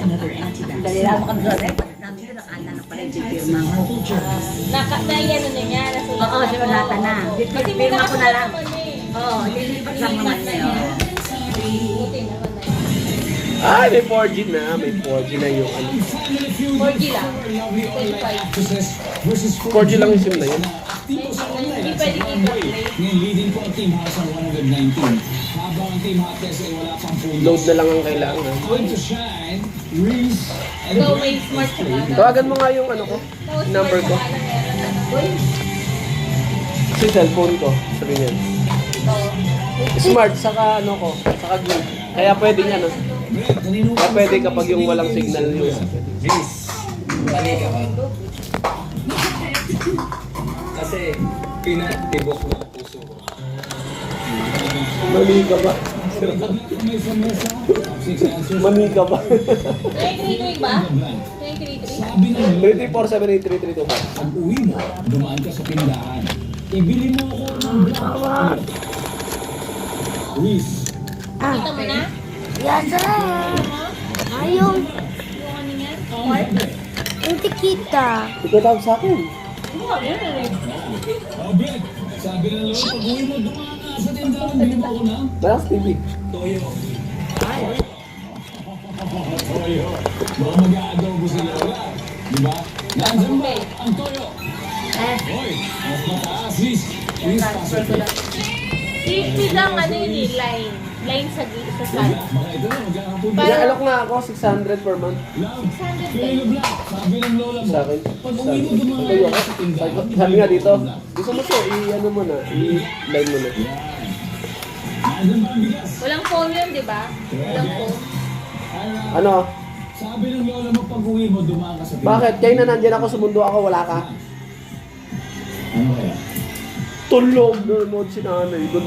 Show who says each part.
Speaker 1: Dali lang makagawin. Namin ko nakala na pala yung pirma ko.
Speaker 2: Naiyan na niya, nasulat.
Speaker 1: Oo, sinulatan na.
Speaker 2: Kasi may
Speaker 1: Pirma ko na lang.
Speaker 2: naman eh.
Speaker 1: Oo, nilipat lang naman niya.
Speaker 2: Buti naman na yun.
Speaker 3: Ay, may 4G na. May 4G na yung ano.
Speaker 2: 4G lang. 25.
Speaker 3: 4G lang yung SIM na yun.
Speaker 2: Hindi pwede i-play.
Speaker 4: Ngayon, leading po ang Team House ang 119. Habang ang Team Hottest ay wala pang full
Speaker 3: Load na lang ang kailangan.
Speaker 4: Going to shine, Reese,
Speaker 2: Go, may smart ka ba?
Speaker 3: Tawagan mo nga yung ano ko. Number ko. Kasi cellphone ko. Sabi niyan. Smart, saka ano ko. Saka glue. Kaya pwede niya, no? Kaya pwede kapag yung walang signal yung
Speaker 4: Kasi pinatibok na ang puso ko.
Speaker 3: Mali ka ba?
Speaker 4: May famesa, six answers.
Speaker 3: Mani ka ba?
Speaker 2: 933 ba? 933?
Speaker 4: Sabi ng
Speaker 3: 334783325.
Speaker 4: pag uwi mo, dumaan ka sa tindahan. Ibili mo ako ng black. Reese,
Speaker 2: Kita mo na?
Speaker 5: Yan sir. Ayun.
Speaker 2: Yung ano niya? Smart?
Speaker 5: Hindi kita.
Speaker 3: Ikaw tawag sa akin.
Speaker 2: Wow, yun na rin.
Speaker 4: Obed, sabi ng lolo, pag uwi mo, dumaan ka sa tindahan. Bili mo ako ng
Speaker 3: Malakas TV.
Speaker 4: toyo. Toyo. Baka mag-aadobo si Lola. Diba? Nandiyan ba ang toyo? Hoy, mas mataas, Reese. Reese, pasok ko.
Speaker 2: Si lang ano yun eh, line. Line sa side.
Speaker 4: Baka ito na, magkakapunta.
Speaker 3: Inaalok nga ako 600 per month.
Speaker 4: Lang, Toyo Black, sabi ng lola mo.
Speaker 3: Sa akin.
Speaker 4: Pag uwi mo, dumaan
Speaker 3: Ito
Speaker 4: ka sa tindahan.
Speaker 3: Sabi nga dito, gusto mo to, i-ano mo na, i-line mo na.
Speaker 4: Nandiyan ba ang bigas?
Speaker 2: Walang phone yun, di ba? Walang phone.
Speaker 3: Ano?
Speaker 4: Sabi ng lola mo, pag uwi mo, dumaan ka sa tindahan.
Speaker 3: Bakit? Kaya na nandyan ako sa mundo ako, wala ka.
Speaker 4: Ano kaya?
Speaker 3: Tulog na naman si nanay. Doon